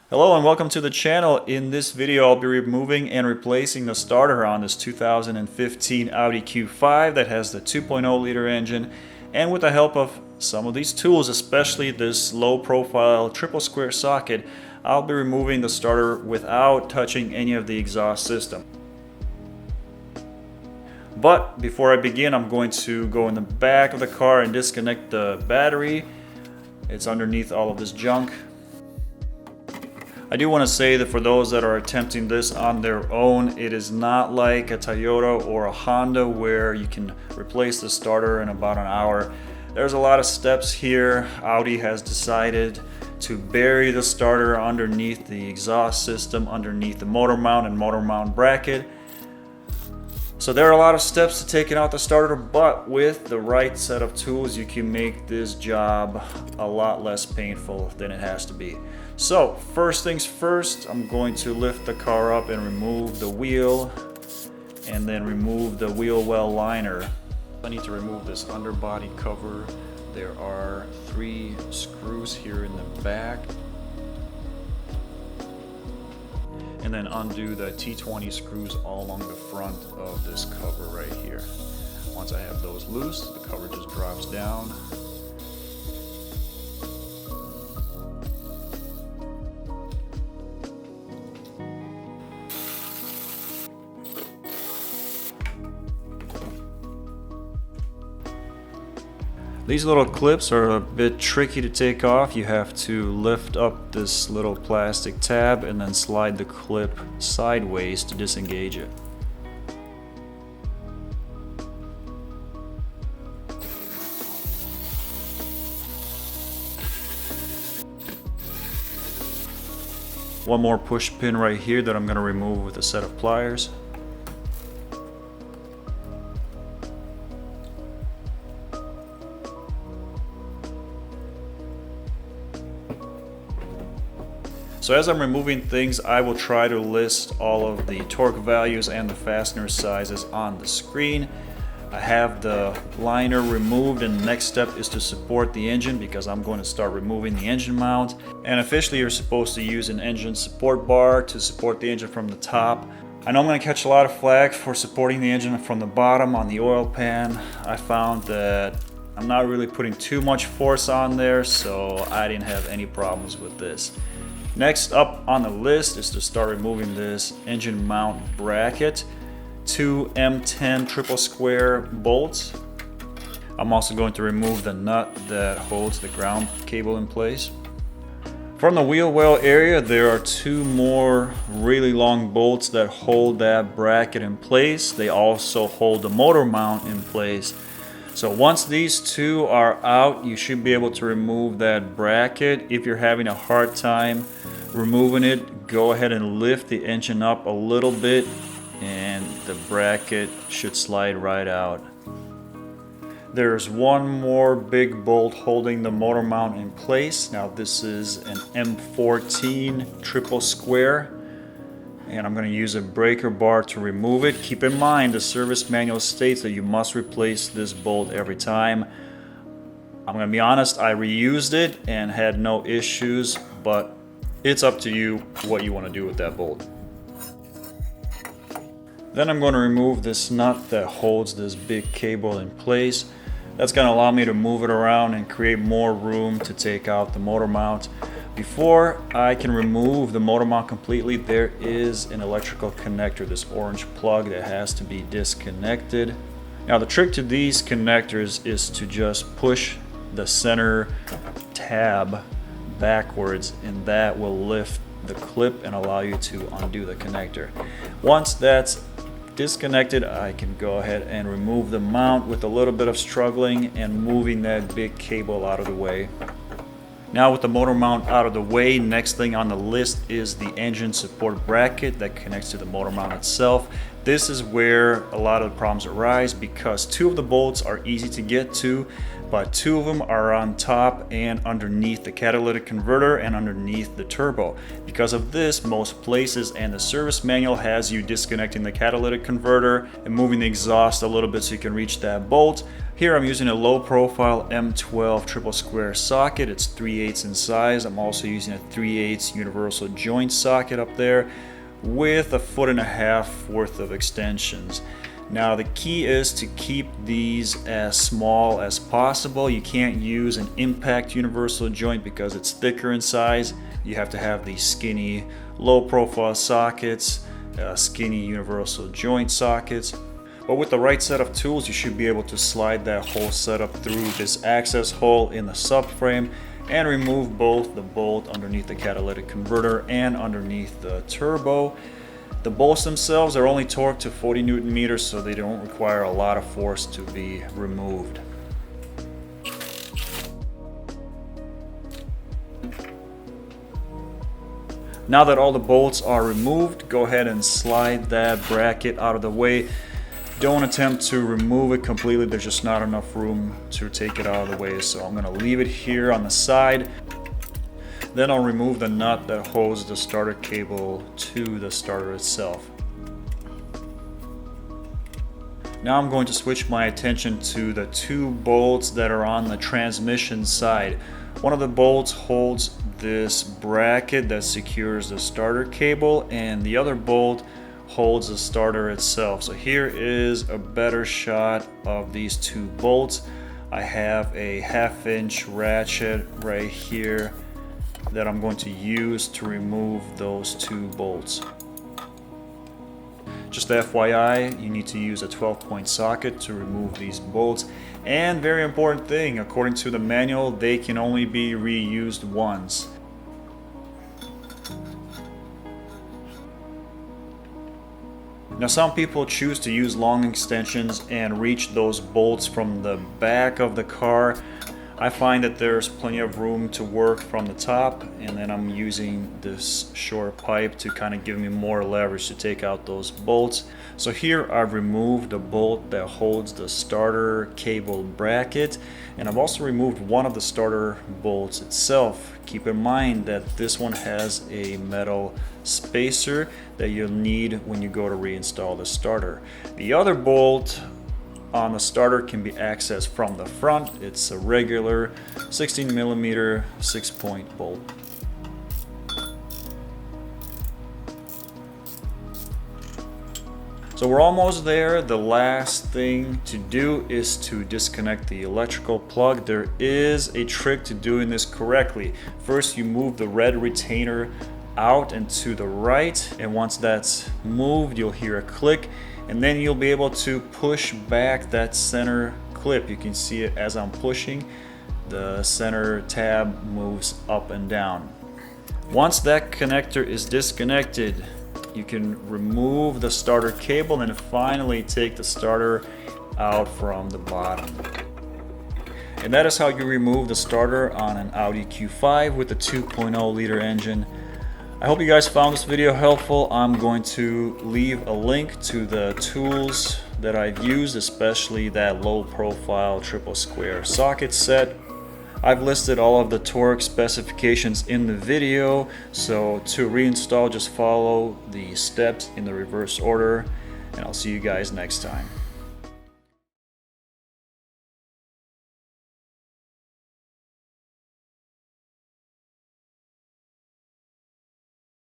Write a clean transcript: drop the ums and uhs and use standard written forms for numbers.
Hello and welcome to the channel. In this video I'll be removing and replacing the starter on this 2015 Audi Q5 that has the 2.0 liter engine, and with the help of some of these tools, especially this low profile triple square socket, I'll be removing the starter without touching any of the exhaust system. But before I begin, I'm going to go in the back of the car and disconnect the battery. It's underneath all of this junk. I do want to say that for those that are attempting this on their own, it is not like a Toyota or a Honda where you can replace the starter in about an hour. There's a lot of steps here. Audi has decided to bury the starter underneath the exhaust system, underneath the motor mount and motor mount bracket. So there are a lot of steps to taking out the starter, but with the right set of tools, you can make this job a lot less painful than it has to be. So first things first, I'm going to lift the car up and remove the wheel, and then remove the wheel well liner. I need to remove this underbody cover. There are 3 screws here in the back. And then undo the T20 screws all along the front of this cover right here. Once I have those loose, the cover just drops down. These little clips are a bit tricky to take off. You have to lift up this little plastic tab and then slide the clip sideways to disengage it. One more push pin right here that I'm going to remove with a set of pliers. So as I'm removing things, I will try to list all of the torque values and the fastener sizes on the screen. I have the liner removed, and the next step is to support the engine because I'm going to start removing the engine mount. And officially you're supposed to use an engine support bar to support the engine from the top. I know I'm going to catch a lot of flack for supporting the engine from the bottom on the oil pan. I found that I'm not really putting too much force on there, so I didn't have any problems with this. Next up on the list is to start removing this engine mount bracket. 2 M10 triple square bolts. I'm also going to remove the nut that holds the ground cable in place. From the wheel well area, there are 2 more really long bolts that hold that bracket in place. They also hold the motor mount in place. So once these 2 are out, you should be able to remove that bracket. If you're having a hard time removing it, go ahead and lift the engine up a little bit and the bracket should slide right out. There's 1 more big bolt holding the motor mount in place. Now this is an M14 triple square, and I'm going to use a breaker bar to remove it. Keep in mind the service manual states that you must replace this bolt every time. I'm going to be honest, I reused it and had no issues, but it's up to you what you want to do with that bolt. Then I'm going to remove this nut that holds this big cable in place. That's going to allow me to move it around and create more room to take out the motor mount. Before I can remove the motor mount completely, there is an electrical connector, this orange plug that has to be disconnected. Now the trick to these connectors is to just push the center tab backwards, and that will lift the clip and allow you to undo the connector. Once that's disconnected, I can go ahead and remove the mount with a little bit of struggling and moving that big cable out of the way. Now with the motor mount out of the way, next thing on the list is the engine support bracket that connects to the motor mount itself. this is where a lot of the problems arise, because 2 of the bolts are easy to get to, but 2 of them are on top and underneath the catalytic converter and underneath the turbo. Because of this, most places and the service manual has you disconnecting the catalytic converter and moving the exhaust a little bit so you can reach that bolt. Here I'm using a low profile M12 triple square socket. It's 3/8 in size. I'm also using a 3/8 universal joint socket up there with 1.5 feet worth of extensions. Now the key is to keep these as small as possible. You can't use an impact universal joint because it's thicker in size. You have to have these skinny low profile sockets, skinny universal joint sockets. But with the right set of tools, you should be able to slide that whole setup through this access hole in the subframe and remove both the bolt underneath the catalytic converter and underneath the turbo. The bolts themselves are only torqued to 40 Newton meters, so they don't require a lot of force to be removed. Now that all the bolts are removed, go ahead and slide that bracket out of the way. Don't attempt to remove it completely, there's just not enough room to take it out of the way, so I'm going to leave it here on the side. Then I'll remove the nut that holds the starter cable to the starter itself. Now I'm going to switch my attention to the 2 bolts that are on the transmission side. One of the bolts holds this bracket that secures the starter cable, and the other bolt holds the starter itself. So here is a better shot of these 2 bolts. I have a 1/2 inch ratchet right here that I'm going to use to remove those 2 bolts. Just FYI, you need to use a 12-point socket to remove these bolts. And very important thing, according to the manual, they can only be reused once. Now some people choose to use long extensions and reach those bolts from the back of the car. I find that there's plenty of room to work from the top, and then I'm using this short pipe to kind of give me more leverage to take out those bolts. So here I've removed the bolt that holds the starter cable bracket, and I've also removed one of the starter bolts itself. Keep in mind that this one has a metal spacer that you'll need when you go to reinstall the starter. The other bolt on the starter can be accessed from the front. It's a regular 16mm 6-point bolt. So we're almost there. The last thing to do is to disconnect the electrical plug. There is a trick to doing this correctly. First, you move the red retainer out and to the right, and once that's moved, you'll hear a click, and then you'll be able to push back that center clip. You can see it as I'm pushing. The center tab moves up and down. Once that connector is disconnected, you can remove the starter cable and finally take the starter out from the bottom. And that is how you remove the starter on an Audi Q5 with the 2.0 liter engine. I hope you guys found this video helpful. I'm going to leave a link to the tools that I've used, especially that low profile triple square socket set. I've listed all of the torque specifications in the video, so to reinstall, just follow the steps in the reverse order, and I'll see you guys next time.